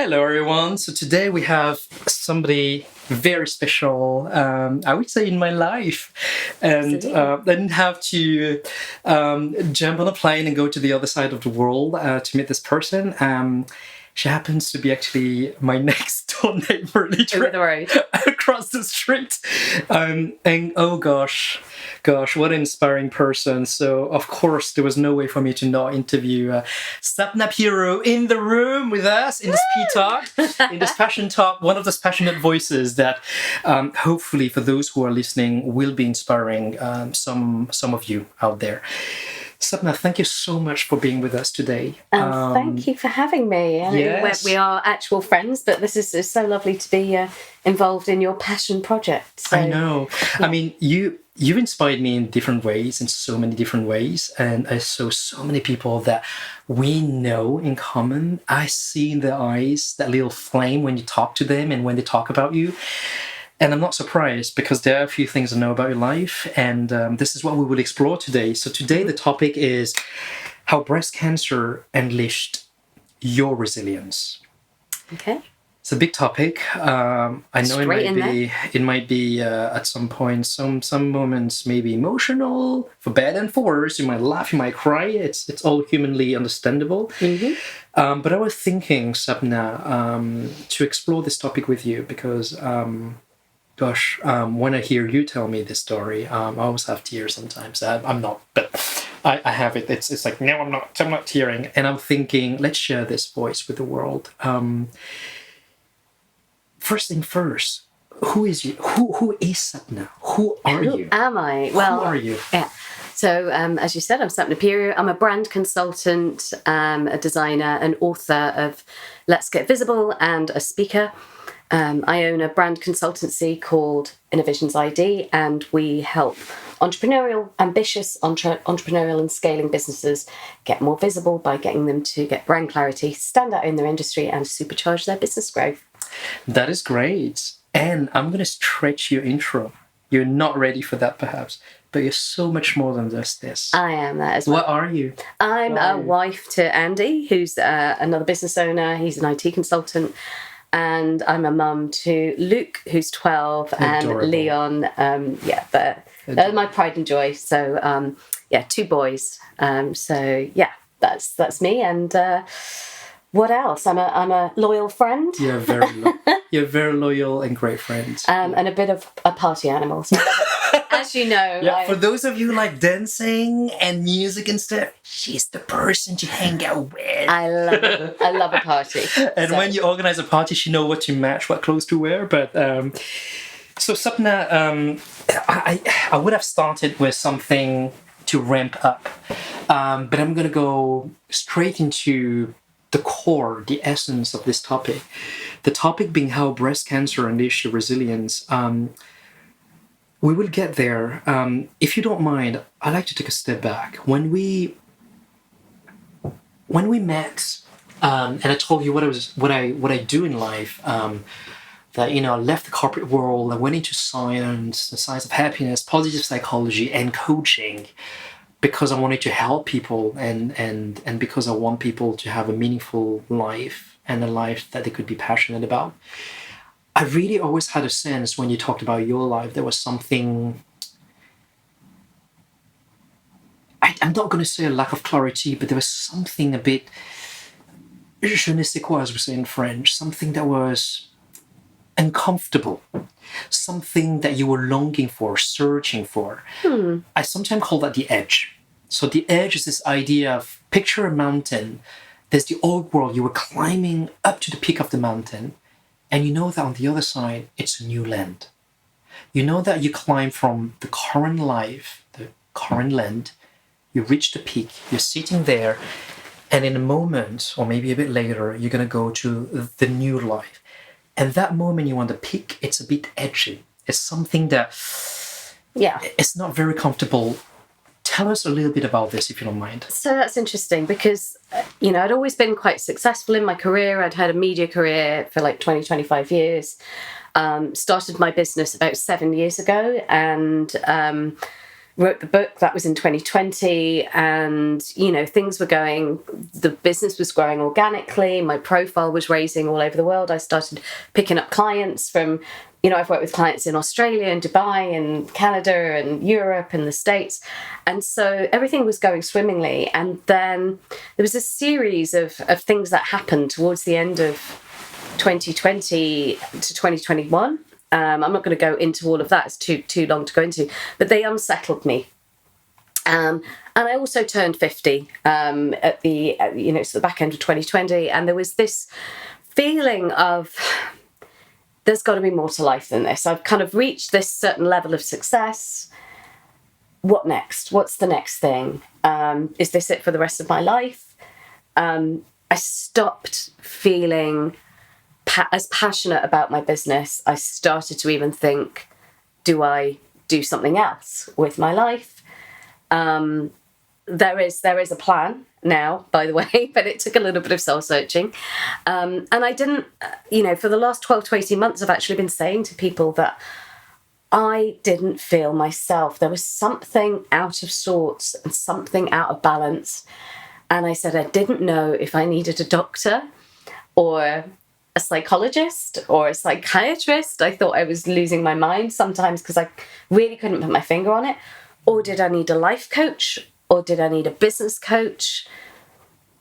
Hello, everyone. So today we have somebody very special, I would say, in my life. And I didn't have to jump on a plane and go to the other side of the world to meet this person. She happens to be actually my next door neighbor, literally across the street. And oh gosh, what an inspiring person. So of course there was no way for me to not interview Sapna Pieroux in the room with us in this P-Talk, in this Passion Talk, one of those passionate voices that hopefully for those who are listening will be inspiring some of you out there. Sapna, thank you so much for being with us today. Thank you for having me. Yes. We are actual friends, but this is so lovely to be involved in your passion project. So, I know. Yeah. I mean, you inspired me in different ways, in so many different ways. And I saw so many people that we know in common. I see in their eyes that little flame when you talk to them and when they talk about you. And I'm not surprised because there are a few things I know about your life, and this is what we will explore today. So today the topic is how breast cancer unleashed your resilience. Okay. It's a big topic. I know it might be at some point, some moments maybe emotional, for better and for worse. You might laugh, you might cry. It's all humanly understandable. Mm-hmm. But I was thinking, Sapna, to explore this topic with you because. When I hear you tell me this story, I always have tears sometimes. I'm not, but I have it. It's like, no, I'm not tearing. And I'm thinking, let's share this voice with the world. First thing first, who is you? Who is Sapna? Who are you? Who am I? Well, who are you? Yeah. So, as you said, I'm Sapna Pieroux. I'm a brand consultant, a designer, an author of Let's Get Visible, and a speaker. I own a brand consultancy called Innovations ID, and we help ambitious entrepreneurial and scaling businesses get more visible by getting them to get brand clarity, stand out in their industry, and supercharge their business growth. That is great. And I'm going to stretch your intro. You're not ready for that, perhaps, but you're so much more than just this. I am that as well. What are you? I'm a wife to Andy, who's another business owner. He's an IT consultant. And I'm a mum to Luke, who's 12, Adorable. And Leon. They're my pride and joy. So, 2 boys. That's me. And what else? I'm a loyal friend. You're very loyal and great friend. And a bit of a party animal. So as you know. Yeah, for those of you like dancing and music and stuff, she's the person to hang out with. I love it. I love a party. And when you organize a party, she knows what to match, what clothes to wear. But so Sapna, I would have started with something to ramp up, but I'm gonna go straight into the core, the essence of this topic. The topic being how breast cancer unleashed your resilience. We will get there. If you don't mind, I'd like to take a step back. When we met, and I told you what I do in life, that I left the corporate world, I went into science, the science of happiness, positive psychology, and coaching, because I wanted to help people and because I want people to have a meaningful life and a life that they could be passionate about. I really always had a sense when you talked about your life, there was something, I'm not going to say a lack of clarity, but there was something a bit, je ne sais quoi, as we say in French, something that was uncomfortable, something that you were longing for, searching for. I sometimes call that the edge. So the edge is this idea of, picture a mountain, there's the old world, you were climbing up to the peak of the mountain, and you know that on the other side, it's a new land. You know that you climb from the current life, the current land, you reach the peak, you're sitting there, and in a moment, or maybe a bit later, you're going to go to the new life. And that moment you're on the peak, it's a bit edgy. It's something that it's not very comfortable. Tell us a little bit about this, if you don't mind. So that's interesting because, I'd always been quite successful in my career. I'd had a media career for like 20, 25 years. Started my business about 7 years ago and wrote the book. That was in 2020. And, things were going, the business was growing organically. My profile was raising all over the world. I started picking up clients from, I've worked with clients in Australia and Dubai and Canada and Europe and the States. And so everything was going swimmingly. And then there was a series of things that happened towards the end of 2020 to 2021. I'm not going to go into all of that. It's too long to go into. But they unsettled me. And I also turned 50 at the back end of 2020. And there was this feeling of there's got to be more to life than this. I've kind of reached this certain level of success. What next? What's the next thing? Is this it for the rest of my life? I stopped feeling as passionate about my business. I started to even think, do I do something else with my life? There is a plan now, by the way, but it took a little bit of soul searching. And I didn't, for the last 12 to 18 months, I've actually been saying to people that I didn't feel myself. There was something out of sorts and something out of balance. And I said I didn't know if I needed a doctor or a psychologist or a psychiatrist. I thought I was losing my mind sometimes because I really couldn't put my finger on it. Or did I need a life coach? Or did I need a business coach?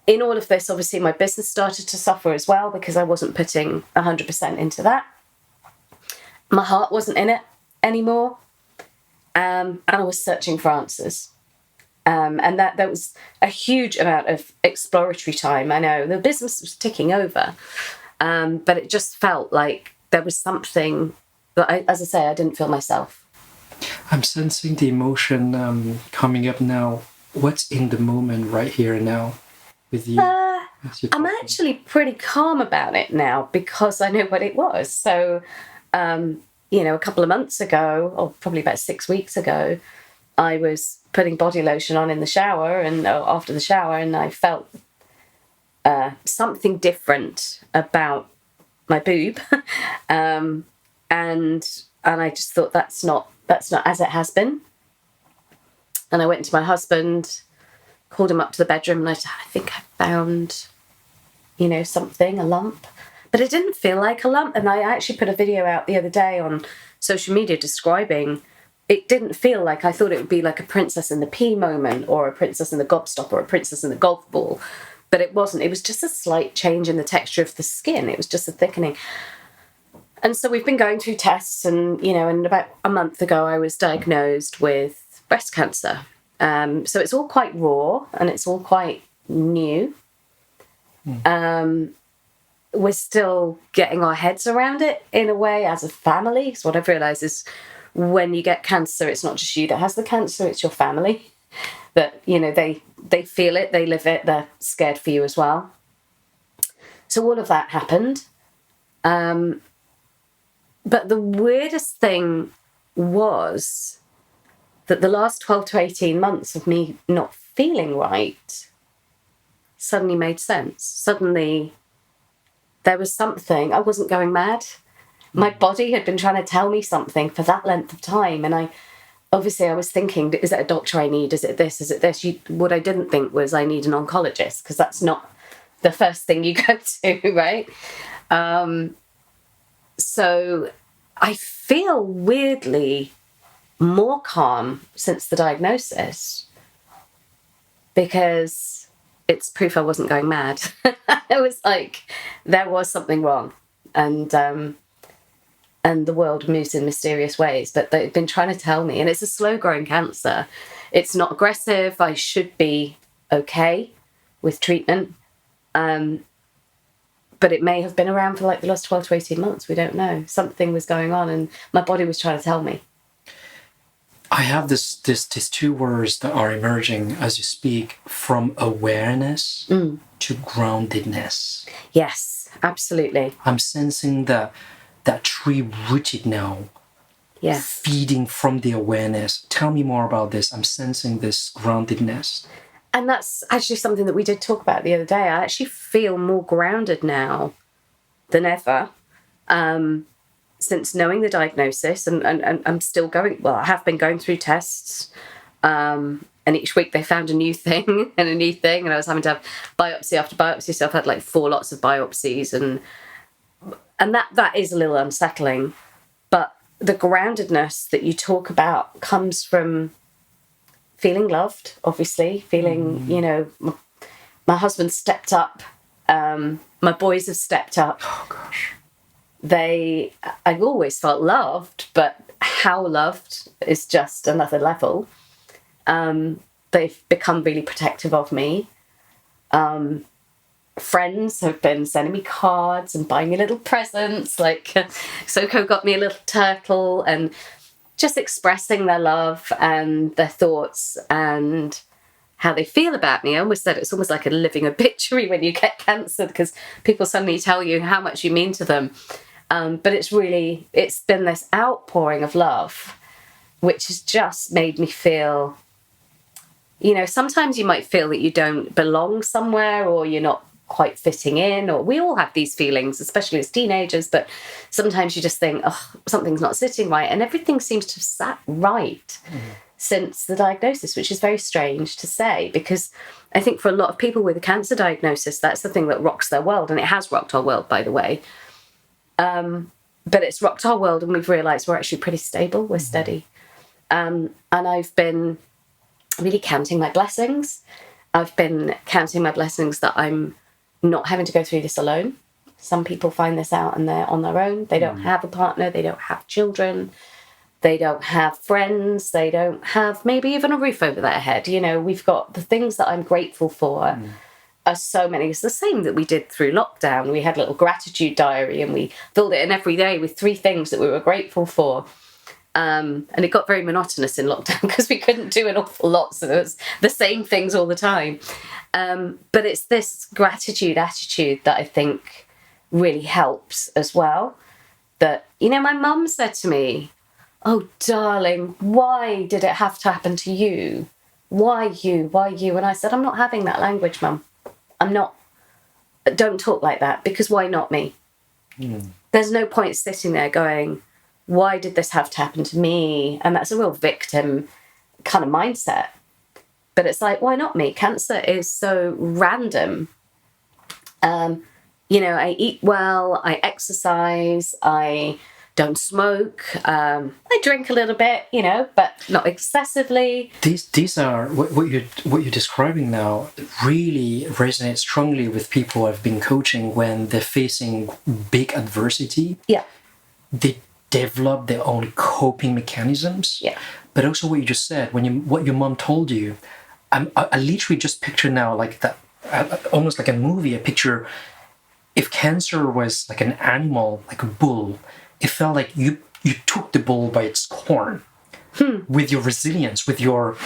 In all of this, obviously, my business started to suffer as well because I wasn't putting 100% into that. My heart wasn't in it anymore. And I was searching for answers. And that was a huge amount of exploratory time. I know the business was ticking over. But it just felt like there was something that, as I say, I didn't feel myself. I'm sensing the emotion coming up now. What's in the moment right here and now with you? I'm actually pretty calm about it now because I know what it was. So, a couple of months ago, or probably about 6 weeks ago, I was putting body lotion on in the shower and after the shower, and I felt something different about my boob, and I just thought that's not as it has been. And I went to my husband, called him up to the bedroom, and I said, I think I found, something, a lump. But it didn't feel like a lump. And I actually put a video out the other day on social media describing it didn't feel like, I thought it would be like a princess in the pea moment or a princess in the gobstop or a princess in the golf ball. But it wasn't. It was just a slight change in the texture of the skin. It was just a thickening. And so we've been going through tests and, and about a month ago I was diagnosed with breast cancer. So it's all quite raw and it's all quite new. We're still getting our heads around it in a way as a family. So what I've realised is when you get cancer, it's not just you that has the cancer, it's your family. That, they feel it, they live it, they're scared for you as well. So all of that happened. But the weirdest thing was that the last 12 to 18 months of me not feeling right suddenly made sense. Suddenly there was something. I wasn't going mad. My body had been trying to tell me something for that length of time. And I was thinking, is it a doctor I need? Is it this? Is it this? What I didn't think was I need an oncologist, because that's not the first thing you go to, right? So I feel weirdly more calm since the diagnosis because it's proof I wasn't going mad. It was like there was something wrong, and the world moves in mysterious ways. But they've been trying to tell me, and it's a slow-growing cancer. It's not aggressive. I should be okay with treatment. But it may have been around for like the last 12 to 18 months. We don't know. Something was going on and my body was trying to tell me. I have these two words that are emerging as you speak, from awareness to groundedness. Yes, absolutely. I'm sensing that tree rooted now, feeding from the awareness. Tell me more about this. I'm sensing this groundedness. And that's actually something that we did talk about the other day. I actually feel more grounded now than ever since knowing the diagnosis. And I'm still going, I have been going through tests. And each week they found a new thing and a new thing, and I was having to have biopsy after biopsy. So I've had like 4 lots of biopsies, and that is a little unsettling. But the groundedness that you talk about comes from feeling loved, obviously, feeling, you know, my husband stepped up, my boys have stepped up. Oh gosh. I've always felt loved, but how loved is just another level. They've become really protective of me. Friends have been sending me cards and buying me little presents. Like Soko got me a little turtle, and just expressing their love and their thoughts and how they feel about me. I almost said it's almost like a living obituary when you get cancer, because people suddenly tell you how much you mean to them. But it's been this outpouring of love, which has just made me feel, you know, sometimes you might feel that you don't belong somewhere, or you're not quite fitting in, or we all have these feelings, especially as teenagers, but sometimes you just think, oh, something's not sitting right, and everything seems to have sat right since the diagnosis, which is very strange to say, because I think for a lot of people with a cancer diagnosis, that's the thing that rocks their world, and it has rocked our world, by the way. But it's rocked our world, and we've realised we're actually pretty stable, we're steady. And I've been really counting my blessings. I've been counting my blessings that I'm not having to go through this alone. Some people find this out and they're on their own. They don't have a partner, they don't have children, they don't have friends, they don't have maybe even a roof over their head. You know, we've got the things that I'm grateful for are so many. It's the same that we did through lockdown. We had a little gratitude diary, and we filled it in every day with 3 things that we were grateful for. And it got very monotonous in lockdown because we couldn't do an awful lot, so it was the same things all the time. But it's this gratitude attitude that I think really helps as well. That, you know, my mum said to me, "Oh, darling, why did it have to happen to you? Why you? Why you?" And I said, "I'm not having that language, Mum. I'm not. Don't talk like that, because why not me? There's no point sitting there going, why did this have to happen to me?" And that's a real victim kind of mindset. But it's like, why not me? Cancer is so random. You know, I eat well, I exercise, I don't smoke, I drink a little bit, you know, but not excessively. These are what you're describing now really resonates strongly with people I've been coaching when they're facing big adversity. Yeah. They develop their own coping mechanisms. Yeah. But also what you just said, what your mom told you, I literally just picture now like that, almost like a movie. I picture if cancer was like an animal, like a bull, it felt like you took the bull by its horn with your resilience, with your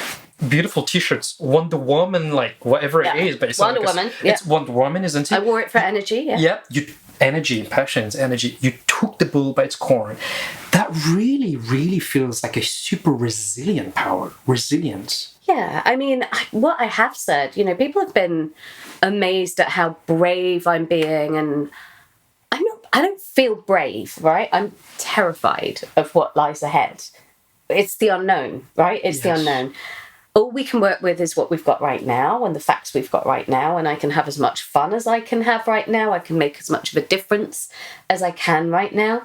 beautiful t-shirts, Wonder Woman, like whatever it is, but it's Wonder like Woman. It's Wonder Woman, isn't it? I wore it for energy. Yeah. Yeah. Energy, passions, energy. You took the bull by its horn. That really, really feels like a super resilient power. Resilience. Yeah, I mean, what I have said, you know, people have been amazed at how brave I'm being, and I don't feel brave, right? I'm terrified of what lies ahead. It's the unknown, right? It's the unknown. All we can work with is what we've got right now and the facts we've got right now, and I can have as much fun as I can have right now. I can make as much of a difference as I can right now.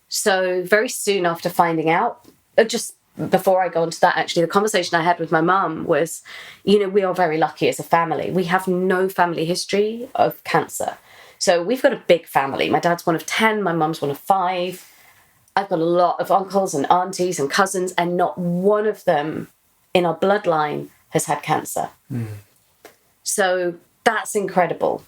So very soon after finding out, just before I go into that, actually, the conversation I had with my mum was, you know, we are very lucky as a family. We have no family history of cancer. So we've got a big family. My dad's one of 10, my mum's one of 5. I've got a lot of uncles and aunties and cousins, and not one of them in our bloodline has had cancer. So that's incredible.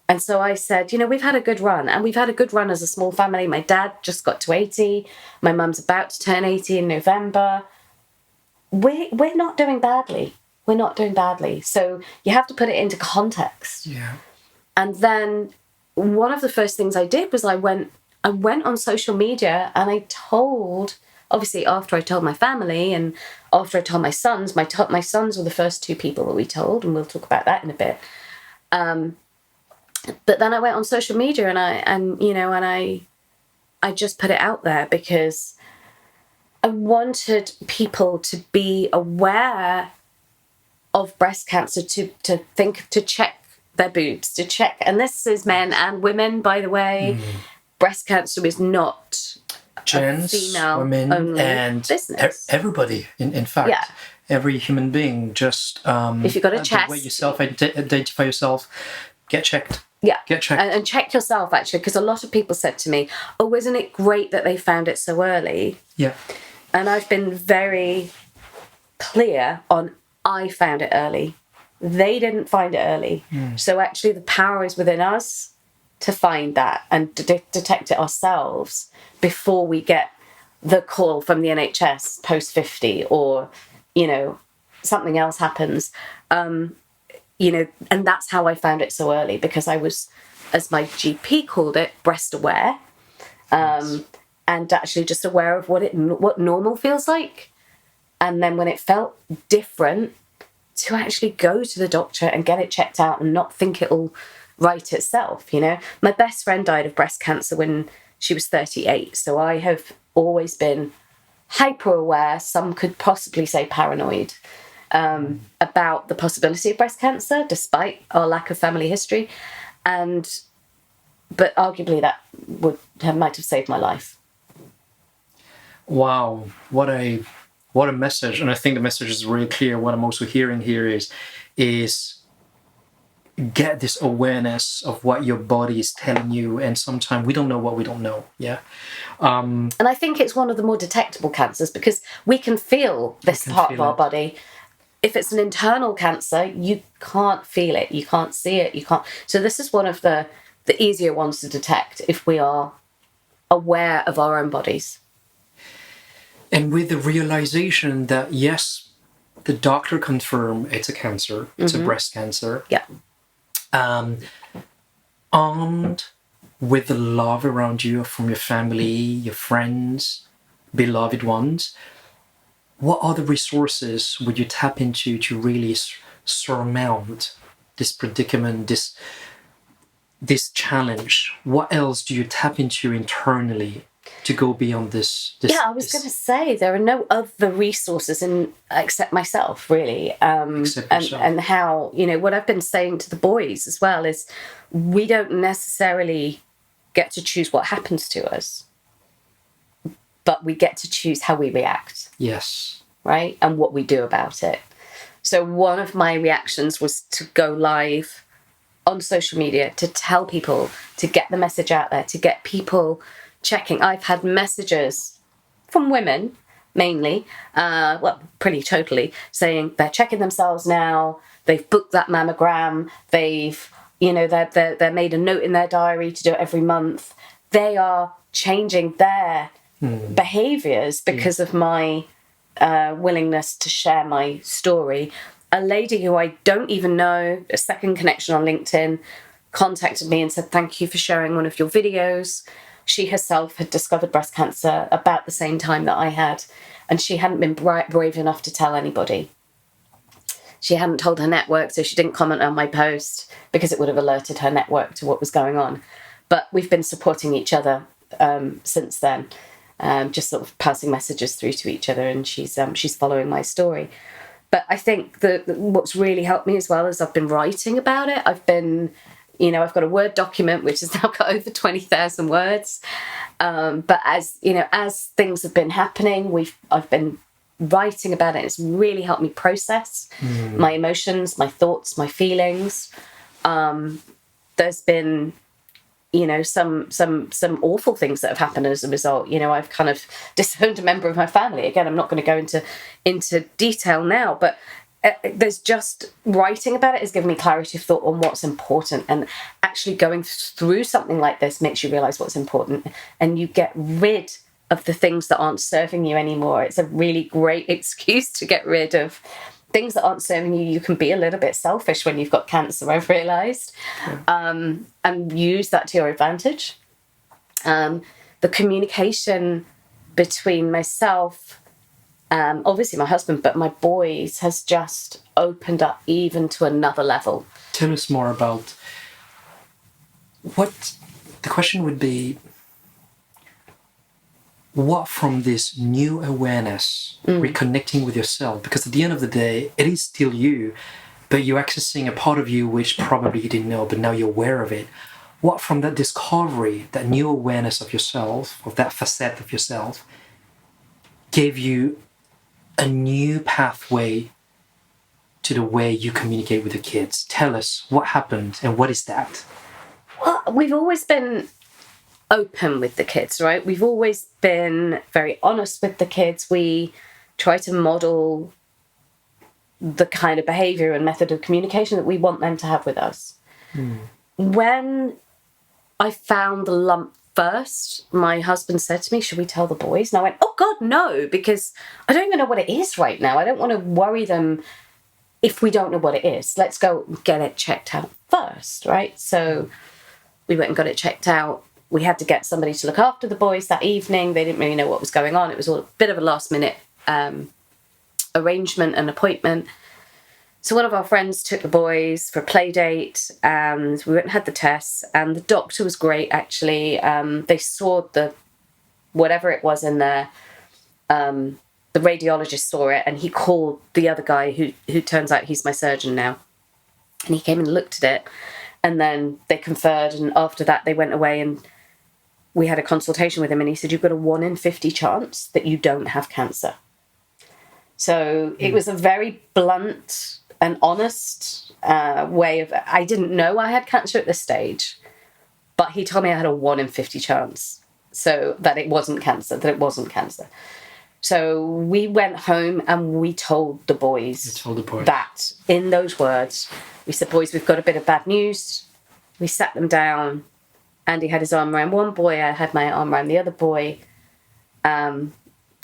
And so I said, you know, we've had a good run, and we've had a good run as a small family. My dad just got to 80. My mum's about to turn 80 in November. We're not doing badly. We're not doing badly. So you have to put it into context. Yeah. And then one of the first things I did was I went on social media, and I told, obviously after I told my family and after I told my sons, my sons were the first 2 people that we told, and we'll talk about that in a bit. But then I went on social media, and I just put it out there, because wanted people to be aware of breast cancer, to think, to check their boobs, to check, and this is men and women, by the way. Breast cancer is not Gents, female women, only and business. everybody. In fact, Yeah. every human being. Just if you've got a chest, the way you self-identify yourself, get checked. Yeah, get checked and check yourself, actually, because a lot of people said to me, "Oh, isn't it great that they found it so early?" Yeah. And I've been very clear on, I found it early. They didn't find it early. So actually the power is within us to find that and detect it ourselves before we get the call from the NHS post 50, or, something else happens. And that's how I found it so early, because I was, as my GP called it, breast aware. And actually just aware of what normal feels like. And then when it felt different, to actually go to the doctor and get it checked out and not think it'll right itself, My best friend died of breast cancer when she was 38. So I have always been hyper aware, some could possibly say paranoid, about the possibility of breast cancer, despite our lack of family history. But arguably that might have saved my life. Wow, what a message. And I think the message is really clear. What I'm also hearing here is get this awareness of what your body is telling you, and sometimes we don't know what we don't know. And I think it's one of the more detectable cancers, because we can feel this part of our body. If it's an internal cancer, you can't feel it, you can't see it, you can't. So this is one of the easier ones to detect if we are aware of our own bodies. And with the realization that, yes, the doctor confirmed it's a cancer, it's a breast cancer. Yeah. Armed with the love around you from your family, your friends, beloved ones, what other resources would you tap into to really surmount this predicament, this challenge? What else do you tap into internally to go beyond this? I was going to say, there are no other resources except myself, really. And how, what I've been saying to the boys as well is, we don't necessarily get to choose what happens to us, but we get to choose how we react. Yes. Right? And what we do about it. So one of my reactions was to go live on social media, to tell people, to get the message out there, to get people checking. I've had messages from women, mainly, pretty totally, saying they're checking themselves now, they've booked that mammogram, they've, they're made a note in their diary to do it every month. They are changing their behaviours because of my willingness to share my story. A lady who I don't even know, a second connection on LinkedIn, contacted me and said, "Thank you for sharing one of your videos." She herself had discovered breast cancer about the same time that I had, and she hadn't been brave enough to tell anybody. She hadn't told her network, so she didn't comment on my post because it would have alerted her network to what was going on. But we've been supporting each other since then, just sort of passing messages through to each other, and she's following my story. But I think what's really helped me as well is I've been writing about it. I've got a Word document which has now got over 20,000 words. But as things have been happening, I've been writing about it. It's really helped me process my emotions, my thoughts, my feelings. There's been, some awful things that have happened as a result. I've kind of disowned a member of my family. Again, I'm not going to go into detail now, but there's just writing about it has given me clarity of thought on what's important, and actually going through something like this makes you realize what's important, and you get rid of the things that aren't serving you anymore. It's a really great excuse to get rid of things that aren't serving you. You can be a little bit selfish when you've got cancer, I've realized, and use that to your advantage. The communication between myself, obviously my husband, but my boys, has just opened up even to another level. Tell us more about what the question would be. what from this new awareness, reconnecting with yourself, because at the end of the day, it is still you, but you're accessing a part of you which probably you didn't know, but now you're aware of it. What from that discovery, that new awareness of yourself, of that facet of yourself, gave you a new pathway to the way you communicate with the kids? Tell us what happened and what is that? Well, we've always been open with the kids, right? We've always been very honest with the kids. We try to model the kind of behavior and method of communication that we want them to have with us. When I found the lump first, my husband said to me, should we tell the boys? And I went, oh God, no, because I don't even know what it is right now. I don't want to worry them if we don't know what it is. Let's go get it checked out first, right? So we went and got it checked out. We had to get somebody to look after the boys that evening. They didn't really know what was going on. It was all a bit of a last minute arrangement and appointment. So one of our friends took the boys for a play date, and we went and had the tests, and the doctor was great, actually. They saw whatever it was in there. The radiologist saw it, and he called the other guy who turns out he's my surgeon now. And he came and looked at it, and then they conferred, and after that they went away and we had a consultation with him, and he said, you've got a 1 in 50 chance that you don't have cancer. So it was a very blunt and honest way of... I didn't know I had cancer at this stage, but he told me I had a 1 in 50 chance. So that it wasn't cancer. So we went home and we told the boys, that in those words. We said, boys, we've got a bit of bad news. We sat them down. Andy had his arm around one boy. I had my arm around the other boy.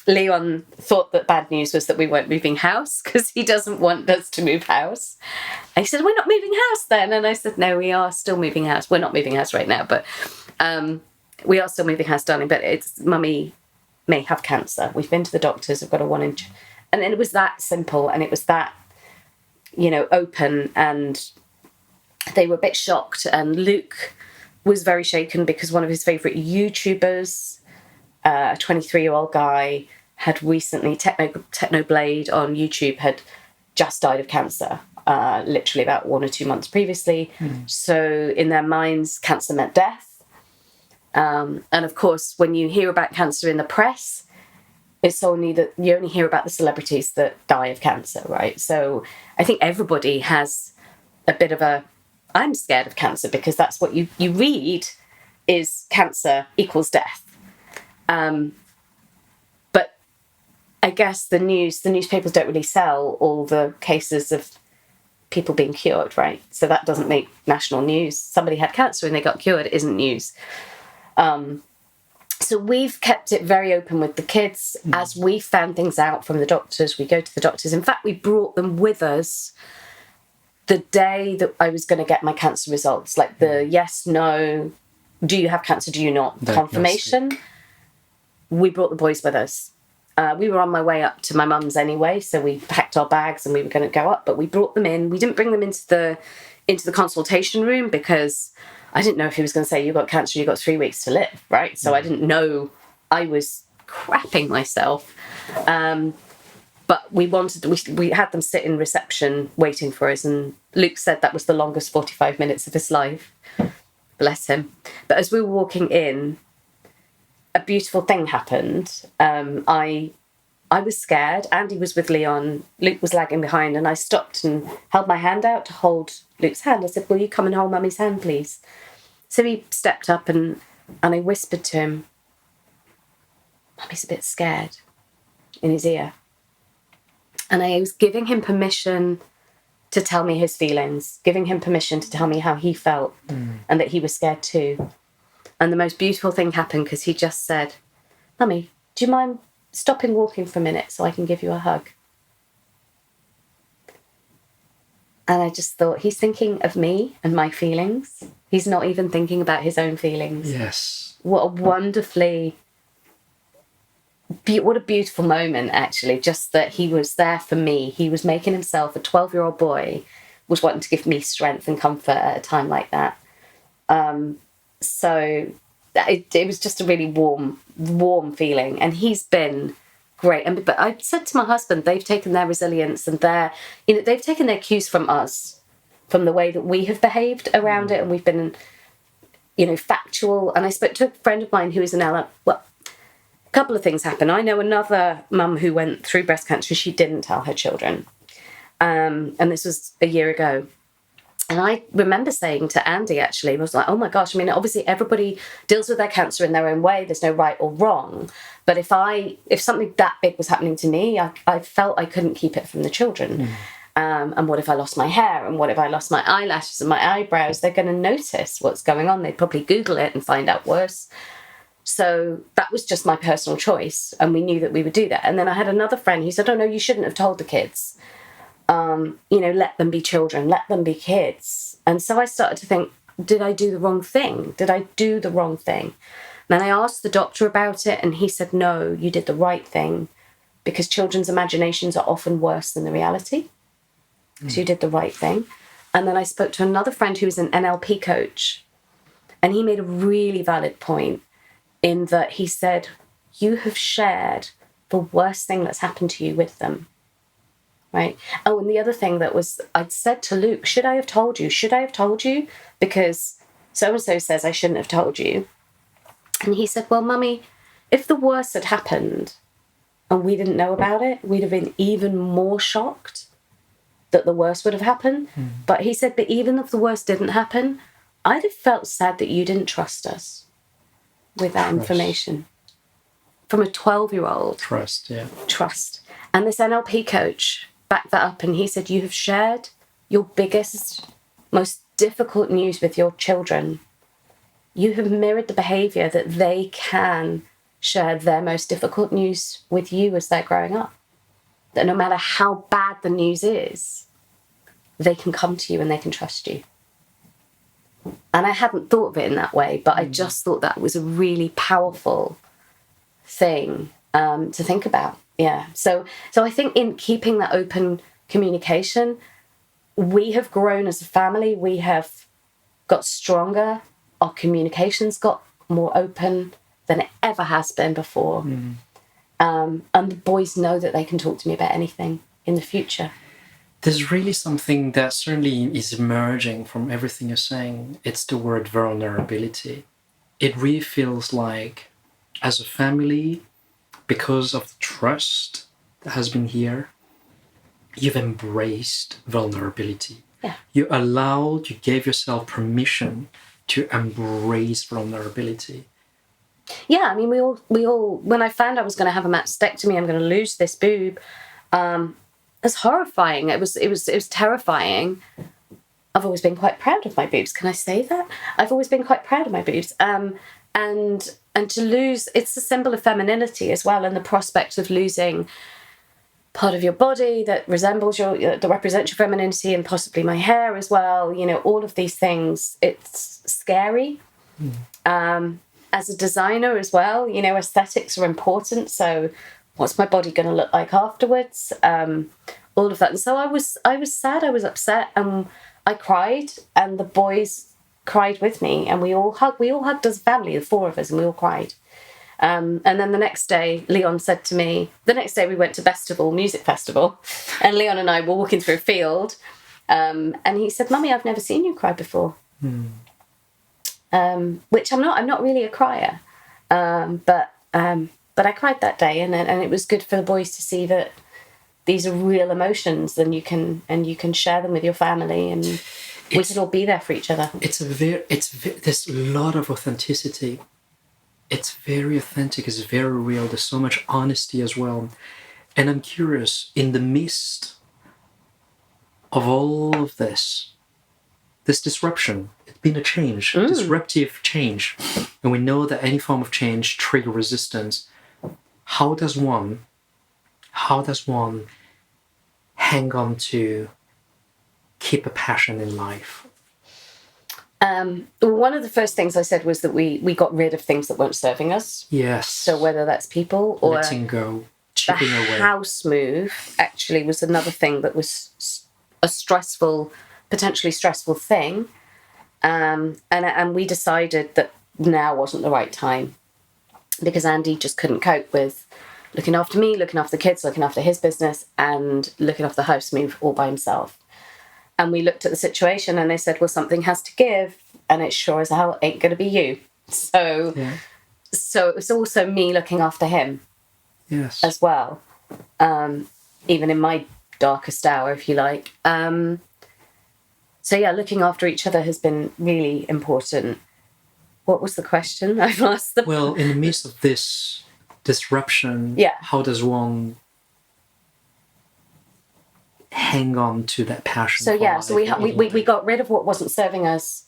Leon thought that bad news was that we weren't moving house because he doesn't want us to move house. And he said, we're not moving house then. And I said, no, we are still moving house. We're not moving house right now, but we are still moving house, darling. But mummy may have cancer. We've been to the doctors. I've got a 1 inch. And it was that simple. And it was that, open. And they were a bit shocked. And Luke was very shaken because one of his favourite YouTubers, a 23-year-old guy, had recently, Technoblade on YouTube, had just died of cancer, literally about 1 or 2 months previously. So in their minds, cancer meant death. And of course, when you hear about cancer in the press, it's only that you only hear about the celebrities that die of cancer, right? So I think everybody has a bit of I'm scared of cancer because that's what you read is cancer equals death. But I guess the newspapers don't really sell all the cases of people being cured, right? So that doesn't make national news. Somebody had cancer and they got cured isn't news. So we've kept it very open with the kids. As we found things out from the doctors, we go to the doctors. In fact, we brought them with us the day that I was going to get my cancer results, like the yes, no, do you have cancer, do you not, confirmation. We brought the boys with us. We were on my way up to my mum's anyway, so we packed our bags and we were going to go up, but we brought them in. We didn't bring them into the consultation room because I didn't know if he was going to say, you got cancer, you got 3 weeks to live, right? So I didn't know. I was crapping myself. But we had them sit in reception waiting for us, and Luke said that was the longest 45 minutes of his life. Bless him. But as we were walking in, a beautiful thing happened. I was scared. Andy was with Leon. Luke was lagging behind, and I stopped and held my hand out to hold Luke's hand. I said, will you come and hold Mummy's hand, please? So he stepped up and I whispered to him, Mummy's a bit scared, in his ear. And I was giving him permission to tell me his feelings, giving him permission to tell me how he felt and that he was scared too. And the most beautiful thing happened because he just said, Mummy, do you mind stopping walking for a minute so I can give you a hug? And I just thought, he's thinking of me and my feelings. He's not even thinking about his own feelings. Yes. What a beautiful moment, actually, just that he was there for me. He was making himself, a 12-year-old boy, was wanting to give me strength and comfort at a time like that. So it was just a really warm feeling, and he's been great. But I said to my husband, they've taken their resilience and they've taken their cues from us, from the way that we have behaved around it, and we've been, factual. And I spoke to a friend of mine who is an ally. Well, a couple of things happened. I know another mum who went through breast cancer. She didn't tell her children, and this was a year ago. And I remember saying to Andy, actually, I was like, oh my gosh, I mean, obviously everybody deals with their cancer in their own way. There's no right or wrong. But if something that big was happening to me, I felt I couldn't keep it from the children. And what if I lost my hair? And what if I lost my eyelashes and my eyebrows? They're going to notice what's going on. They'd probably Google it and find out worse. So that was just my personal choice. And we knew that we would do that. And then I had another friend who said, oh no, you shouldn't have told the kids. Let them be children, let them be kids. And so I started to think, did I do the wrong thing? Did I do the wrong thing? Then I asked the doctor about it, and he said, no, you did the right thing, because children's imaginations are often worse than the reality. So you did the right thing. And then I spoke to another friend who was an NLP coach, and he made a really valid point in that he said, you have shared the worst thing that's happened to you with them. Right. Oh, and the other thing that was, I'd said to Luke, should I have told you? Should I have told you? Because so-and-so says I shouldn't have told you. And he said, well, Mummy, if the worst had happened and we didn't know about it, we'd have been even more shocked that the worst would have happened. But he said, but even if the worst didn't happen, I'd have felt sad that you didn't trust us with that information. From a 12-year-old. Trust. And this NLP coach backed that up, and he said, you have shared your biggest, most difficult news with your children. You have mirrored the behaviour that they can share their most difficult news with you as they're growing up. That no matter how bad the news is, they can come to you and they can trust you. And I hadn't thought of it in that way, but I just thought that was a really powerful thing to think about. Yeah. So I think in keeping that open communication, we have grown as a family. We have got stronger. Our communications got more open than it ever has been before. And the boys know that they can talk to me about anything in the future. There's really something that certainly is emerging from everything you're saying. It's the word vulnerability. It really feels like, as a family, because of the trust that has been here, you've embraced vulnerability. Yeah. You gave yourself permission to embrace vulnerability. Yeah, I mean, we all. When I found I was going to have a mastectomy, I'm going to lose this boob. It's horrifying. It was terrifying. I've always been quite proud of my boobs. Can I say that? I've always been quite proud of my boobs. And to lose, it's a symbol of femininity as well, and the prospect of losing part of your body that resembles that represents your femininity, and possibly my hair as well. All of these things. It's scary. As a designer as well, aesthetics are important. So, what's my body going to look like afterwards? All of that. And so I was sad. I was upset, and I cried, and the boys cried with me, and we all hugged as a family, the four of us, and we all cried. And then the next day, Leon said to me, the next day we went to music festival, and Leon and I were walking through a field, and he said, Mummy, I've never seen you cry before. Which I'm not really a crier, but I cried that day, and it was good for the boys to see that these are real emotions, and you can share them with your family, and we can all be there for each other. There's a lot of authenticity. It's very authentic. It's very real. There's so much honesty as well. And I'm curious, in the midst of all of this disruption, it's been a change, disruptive change. And we know that any form of change triggers resistance. How does one hang on to keep a passion in life? One of the first things I said was that we got rid of things that weren't serving us. Yes. So whether that's people or letting go, chipping away. The house move actually was another thing that was a potentially stressful thing. And we decided that now wasn't the right time, because Andy just couldn't cope with looking after me, looking after the kids, looking after his business, and looking after the house move all by himself. And we looked at the situation and they said, well, something has to give, and it sure as hell ain't going to be you. So it was also me looking after him as well, even in my darkest hour, if you like. So yeah, looking after each other has been really important. What was the question? I've lost the... Well, in the midst of this disruption, how does one hang on to that passion? So we got rid of what wasn't serving us.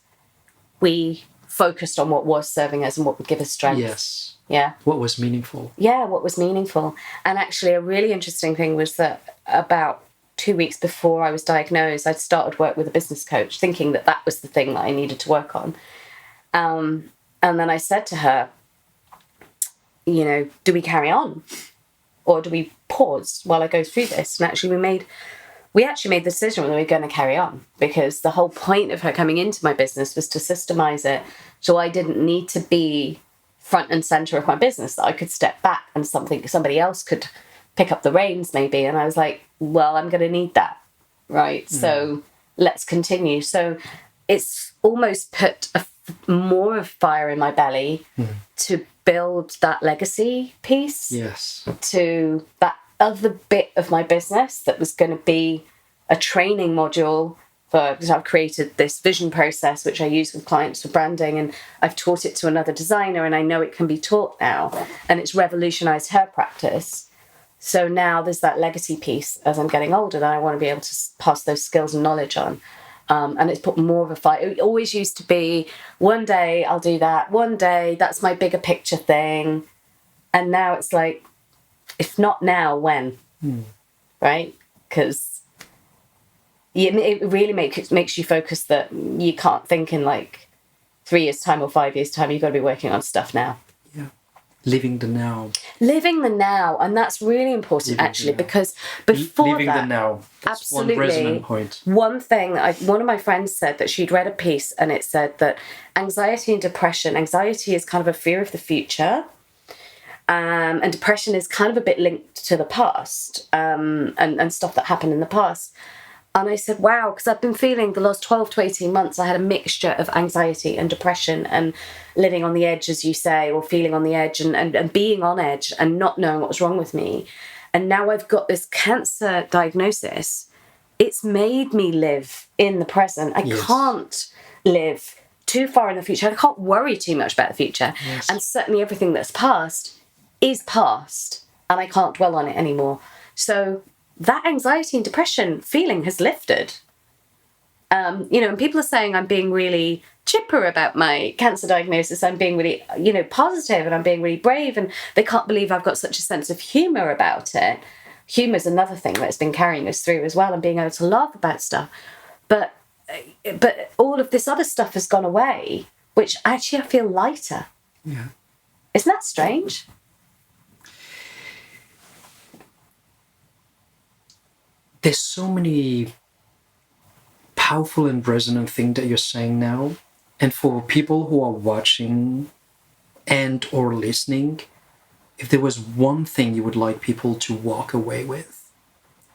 We focused on what was serving us and what would give us strength. Yes. Yeah. What was meaningful. Yeah, what was meaningful. And actually a really interesting thing was that about 2 weeks before I was diagnosed, I'd started work with a business coach, thinking that that was the thing that I needed to work on. And then I said to her, do we carry on? Or do we pause while I go through this? And actually we actually made the decision that we were going to carry on, because the whole point of her coming into my business was to systemize it, so I didn't need to be front and center of my business, that I could step back and somebody else could pick up the reins maybe. And I was like, well, I'm going to need that, right? So let's continue. So it's almost put more of fire in my belly to build that legacy piece, to that other bit of my business that was going to be a training module because I've created this vision process which I use with clients for branding, and I've taught it to another designer, and I know it can be taught now, and it's revolutionized her practice. So now there's that legacy piece as I'm getting older that I want to be able to pass those skills and knowledge on. And it's put more of a fight. It always used to be, one day I'll do that, one day that's my bigger picture thing. And now it's like, if not now, when? Right? Because it really makes you focus that you can't think in like 3 years' time or 5 years' time. You've got to be working on stuff now. Yeah. Living the now. Living the now. And that's really important, actually, because before living the now. That's absolutely, one resonant point. One thing, one of my friends said that she'd read a piece and it said that anxiety is kind of a fear of the future. And depression is kind of a bit linked to the past, and stuff that happened in the past. And I said, wow, because I've been feeling the last 12 to 18 months, I had a mixture of anxiety and depression and living on the edge, as you say, or feeling on the edge and being on edge and not knowing what was wrong with me. And now I've got this cancer diagnosis. It's made me live in the present. I can't live too far in the future. I can't worry too much about the future. Yes. And certainly everything that's past is past, and I can't dwell on it anymore. So that anxiety and depression feeling has lifted. And people are saying I'm being really chipper about my cancer diagnosis. I'm being really, positive, and I'm being really brave, and they can't believe I've got such a sense of humour about it. Humour is another thing that's been carrying us through as well, and being able to laugh about stuff. But all of this other stuff has gone away, which actually I feel lighter. Yeah. Isn't that strange? There's so many powerful and resonant things that you're saying now. And for people who are watching and or listening, if there was one thing you would like people to walk away with,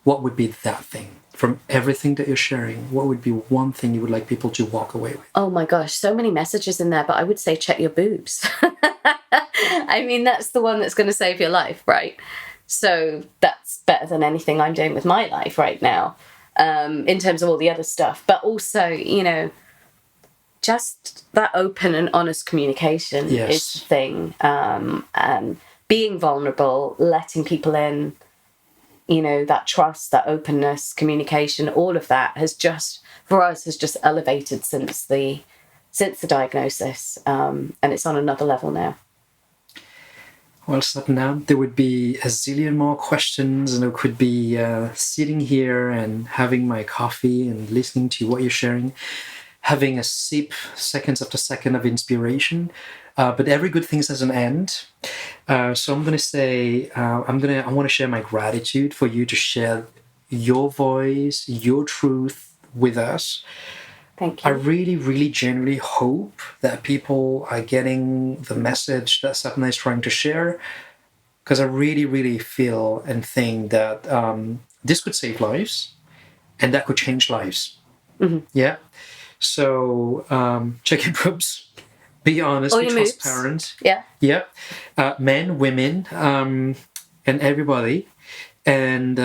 what would be that thing? From everything that you're sharing, what would be one thing you would like people to walk away with? Oh my gosh, so many messages in there, but I would say check your boobs. I mean, that's the one that's going to save your life, right? So that's better than anything I'm doing with my life right now, in terms of all the other stuff. But also, just that open and honest communication is the thing. And being vulnerable, letting people in, that trust, that openness, communication, all of that has just elevated since the diagnosis. And it's on another level now. Well, Sapna, there would be a zillion more questions, and I could be sitting here and having my coffee and listening to what you're sharing, having a sip, seconds after second of inspiration. But every good thing has an end. So I'm going to say, I want to share my gratitude for you to share your voice, your truth with us. Thank I you. really, really genuinely hope that people are getting the message that Sapna is trying to share, because I really, really feel and think that this could save lives and that could change lives. Yeah. So check your boobs, be honest, All be your moves. transparent. Yeah. Yeah. Men, women, and everybody. And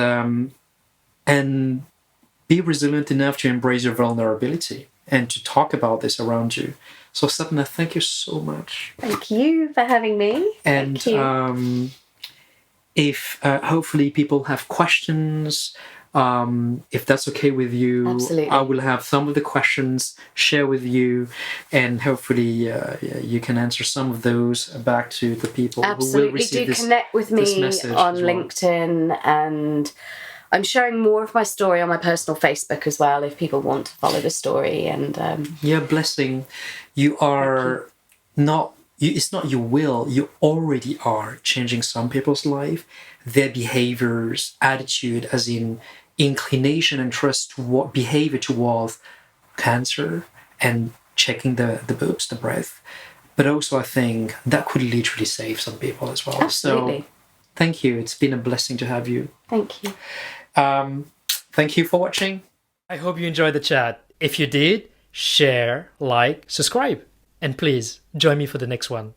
be resilient enough to embrace your vulnerability and to talk about this around you. So Sapna, thank you so much. Thank you for having me. And Thank you. if hopefully people have questions, if that's okay with you, Absolutely. I will have some of the questions share with you, and hopefully you can answer some of those back to the people who will receive this. Connect with me on LinkedIn, and I'm sharing more of my story on my personal Facebook as well if people want to follow the story. And yeah, blessing. You are not. It's not you will. You already are changing some people's life, their behaviors, attitude, as in inclination and trust toward behavior towards cancer and checking the boobs, the breath. But also, I think that could literally save some people as well. Absolutely. So, thank you. It's been a blessing to have you. Thank you. Thank you for watching. I hope you enjoyed the chat. If you did, share, like, subscribe. And please join me for the next one.